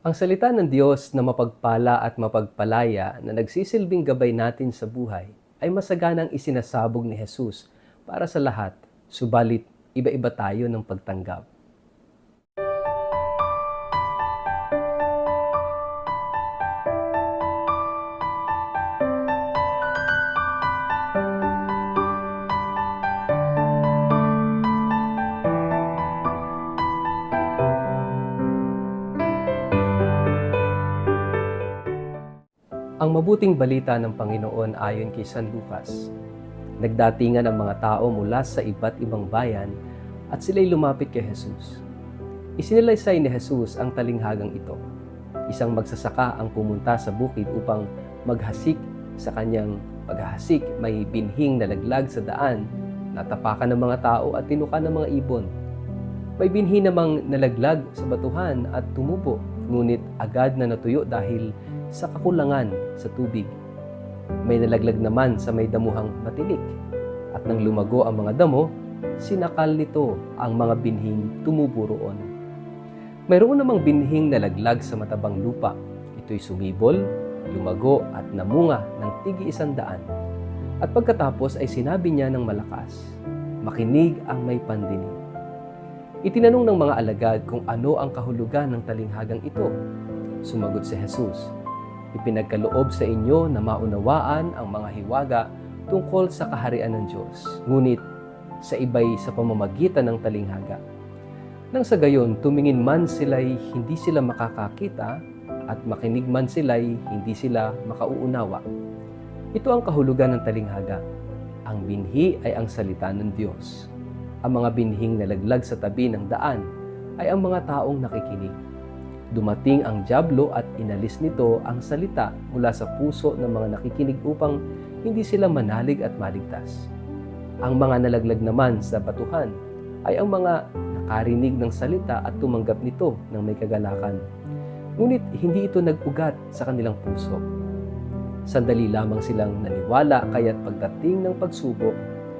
Ang salita ng Diyos na mapagpala at mapagpalaya na nagsisilbing gabay natin sa buhay ay masaganang isinasabog ni Jesus para sa lahat, subalit iba-iba tayo ng pagtanggap. Ang mabuting balita ng Panginoon ayon kay San Lucas. Nagdatingan ang mga tao mula sa iba't ibang bayan at sila'y lumapit kay Jesus. Isinalaysay ni Jesus ang talinghagang ito. Isang magsasaka ang pumunta sa bukid upang maghasik. Sa kanyang paghahasik, may binhing nalaglag sa daan, natapakan ng mga tao at tinuka ng mga ibon. May binhi namang nalaglag sa batuhan at tumubo, ngunit agad na natuyo dahil sa kakulangan sa tubig. May nalaglag naman sa may damuhang matinik, at nang lumago ang mga damo, sinakal nito ang mga binhing tumubo roon. Mayroon namang binhing nalaglag sa matabang lupa. Ito'y sumibol, lumago at namunga ng tig-100. At pagkatapos ay sinabi niya ng malakas, "Makinig ang may pandinig." Itinanong ng mga alagad kung ano ang kahulugan ng talinghagang ito. Sumagot si Jesus, "Ipinagkaloob sa inyo na maunawaan ang mga hiwaga tungkol sa kaharian ng Diyos, ngunit sa iba'y sa pamamagitan ng talinghaga. Nang sa gayon, tumingin man sila'y hindi sila makakakita at makinig man sila'y hindi sila makauunawa." Ito ang kahulugan ng talinghaga. Ang binhi ay ang salita ng Diyos. Ang mga binhing nalaglag sa tabi ng daan ay ang mga taong nakikinig. Dumating ang dyablo at inalis nito ang salita mula sa puso ng mga nakikinig upang hindi sila manalig at maligtas. Ang mga nalaglag naman sa batuhan ay ang mga nakarinig ng salita at tumanggap nito ng may kagalakan. Ngunit hindi ito nag-ugat sa kanilang puso. Sandali lamang silang naniwala, kaya't pagdating ng pagsubok,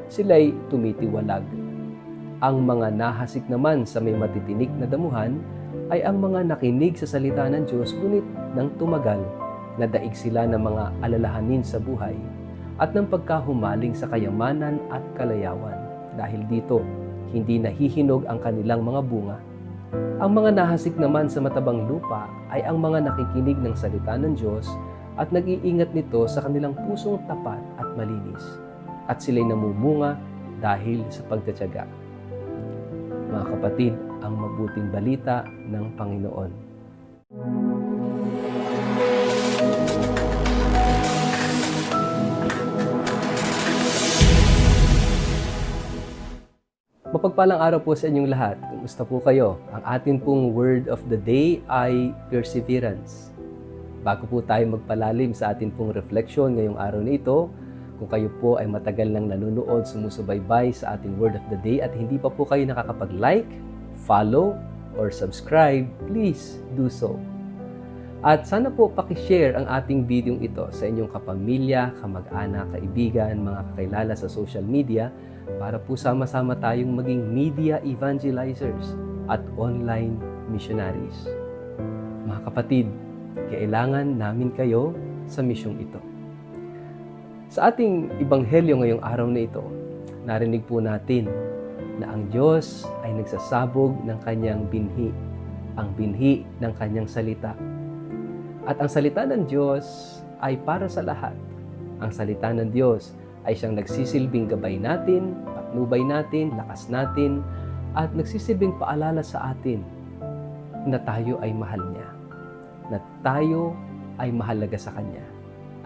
sila'y tumitiwalag. Ang mga nahasik naman sa may matitinik na damuhan ay ang mga nakinig sa salita ng Diyos, ngunit nang tumagal, nadaig sila ng mga alalahanin sa buhay at ng pagkahumaling sa kayamanan at kalayawan. Dahil dito, hindi nahihinog ang kanilang mga bunga. Ang mga nahasik naman sa matabang lupa ay ang mga nakikinig ng salita ng Diyos at nag-iingat nito sa kanilang pusong tapat at malinis. At sila'y namumunga dahil sa pagtatyaga. Mga kapatid, ang mabuting balita ng Panginoon. Mapagpalang araw po sa inyong lahat. Kumusta po kayo? Ang atin pong word of the day ay perseverance. Bago po tayo magpalalim sa atin pong reflection ngayong araw na ito, kung kayo po ay matagal nang nanonood, sumusubaybay sa ating word of the day at hindi pa po kayo nakakapag-like, follow, or subscribe, please do so. At sana po pakishare ang ating video ito sa inyong kapamilya, kamag-anak, kaibigan, mga kakilala sa social media para po sama-sama tayong maging media evangelizers at online missionaries. Mga kapatid, kailangan namin kayo sa misyong ito. Sa ating ebanghelyo ngayong araw na ito, narinig po natin na ang Diyos ay nagsasabog ng kanyang binhi, ang binhi ng kanyang salita. At ang salita ng Diyos ay para sa lahat. Ang salita ng Diyos ay siyang nagsisilbing gabay natin, patnubay natin, lakas natin, at nagsisilbing paalala sa atin na tayo ay mahal niya, na tayo ay mahalaga sa Kanya,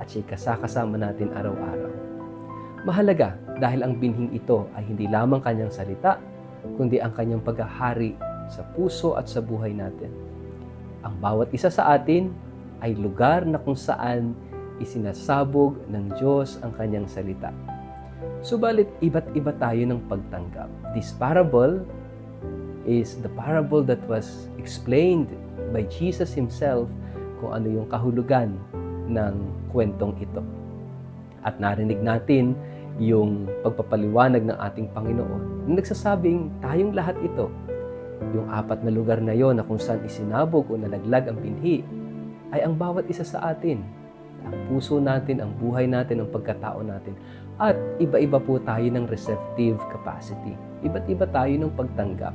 at siya'y kasakasama natin araw-araw. Mahalaga dahil ang binhing ito ay hindi lamang kanyang salita, kundi ang kanyang paghahari sa puso at sa buhay natin. Ang bawat isa sa atin ay lugar na kung saan isinasabog ng Diyos ang kanyang salita. Subalit, iba't iba tayo ng pagtanggap. This parable is the parable that was explained by Jesus Himself kung ano yung kahulugan ng kwentong ito. At narinig natin yung pagpapaliwanag ng ating Panginoon na nagsasabing tayong lahat ito Yung 4 na lugar na yon na kung saan isinabog o nalaglag ang binhi, ay ang bawat isa sa atin. Ang puso natin, ang buhay natin, ang pagkatao natin. At iba-iba po tayo ng receptive capacity. Iba't iba tayo ng pagtanggap.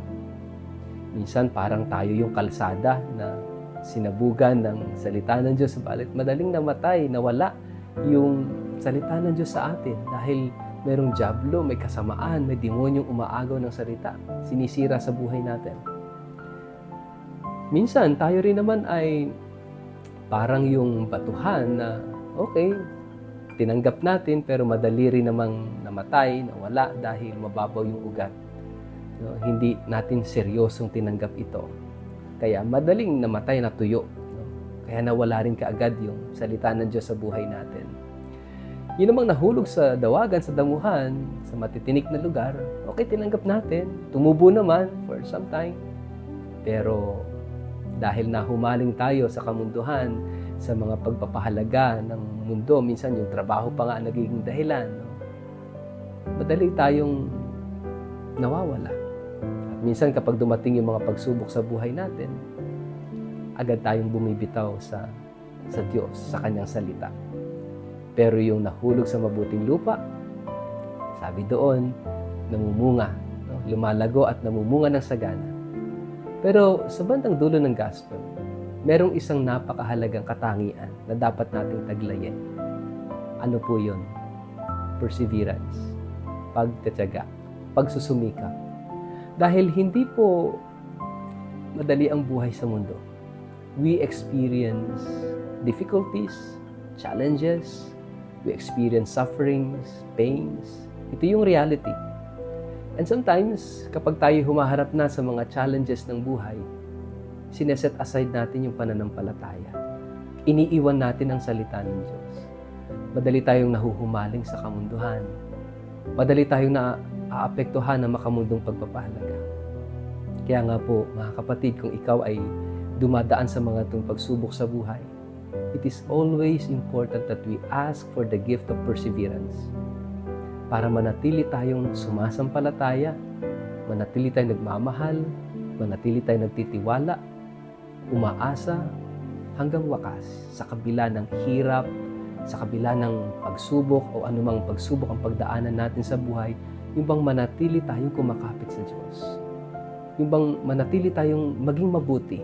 Minsan parang tayo yung kalsada na sinabugan ng salita ng Diyos, balit madaling namatay, nawala yung salita ng Diyos sa atin dahil merong dyablo, may kasamaan, may demonyong umaagaw ng salita, sinisira sa buhay natin. Minsan tayo rin naman ay parang yung batuhan na okay, tinanggap natin pero madali rin namang namatay, nawala dahil mababaw yung ugat. No, hindi natin seryosong tinanggap ito. Kaya madaling namatay na tuyo. No? Kaya nawala rin kaagad yung salita ng Diyos sa buhay natin. Yun namang nahulog sa dawagan, sa damuhan, sa matitinik na lugar, okay, tinanggap natin. Tumubo naman for some time. Pero dahil nahumaling tayo sa kamunduhan, sa mga pagpapahalaga ng mundo, minsan yung trabaho pa nga nagiging dahilan, no? Madali tayong nawawala. At minsan kapag dumating yung mga pagsubok sa buhay natin, agad tayong bumibitaw sa Diyos, sa Kanyang salita. Pero yung nahulog sa mabuting lupa, sabi doon, namumunga, no? Lumalago at namumunga ng sagana. Pero sa bandang dulo ng gospel, merong isang napakahalagang katangian na dapat nating taglayin. Ano po yun? Perseverance, pagtatyaga, pagsusumikap. Dahil hindi po madali ang buhay sa mundo. We experience difficulties, challenges, we experience sufferings, pains. Ito yung reality. And sometimes, kapag tayo humaharap na sa mga challenges ng buhay, sineset aside natin yung pananampalataya. Iniiwan natin ang salita ng Diyos. Madali tayong nahuhumaling sa kamunduhan. Madali tayong naaapektuhan ng makamundong pagpapahalaga. Kaya nga po, mga kapatid, kung ikaw ay dumadaan sa mga itong pagsubok sa buhay, it is always important that we ask for the gift of perseverance para manatili tayong sumasampalataya, manatili tayong nagmamahal, manatili tayong nagtitiwala, umaasa hanggang wakas sa kabila ng hirap, sa kabila ng pagsubok o anumang pagsubok ang pagdaanan natin sa buhay, yung bang manatili tayong kumakapit sa Diyos. Yung bang manatili tayong maging mabuti,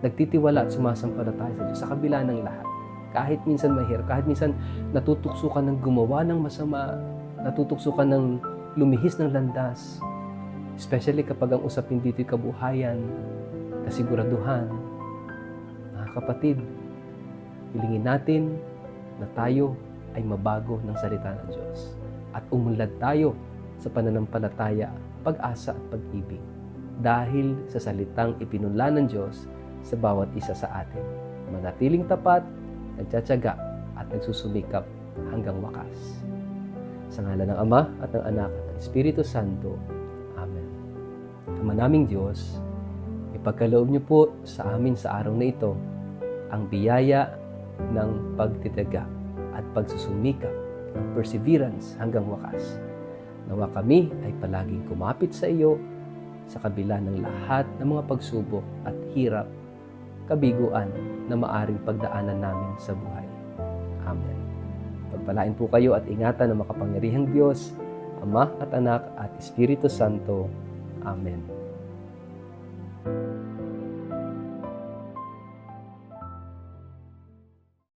nagtitiwala at sumasampalataya sa Diyos sa kabila ng lahat. Kahit minsan mahirap, kahit minsan natutukso ka ng gumawa ng masama, natutukso ka ng lumihis ng landas, especially kapag ang usapin dito'y kabuhayan, kasiguraduhan. Mga kapatid, hilingin natin na tayo ay mabago ng salita ng Diyos at umunlad tayo sa pananampalataya, pag-asa at pag-ibig dahil sa salitang ipinunla ng Diyos sa bawat isa sa atin. Manatiling tapat, nagtsatsaga at nagsusumikap hanggang wakas. Sa ngalan ng Ama at ng Anak at ng Espiritu Santo. Amen. Ama naming Diyos, ipagkaloob niyo po sa amin sa araw na ito ang biyaya ng pagtitiyaga at pagsusumikap, ng perseverance hanggang wakas. Nawa kami ay palaging kumapit sa iyo sa kabila ng lahat ng mga pagsubok at hirap, kabiguan na maaring pagdaanan namin sa buhay. Amen. Pagpalain po kayo at ingatan ng makapangyarihang Diyos, Ama at Anak at Espiritu Santo. Amen.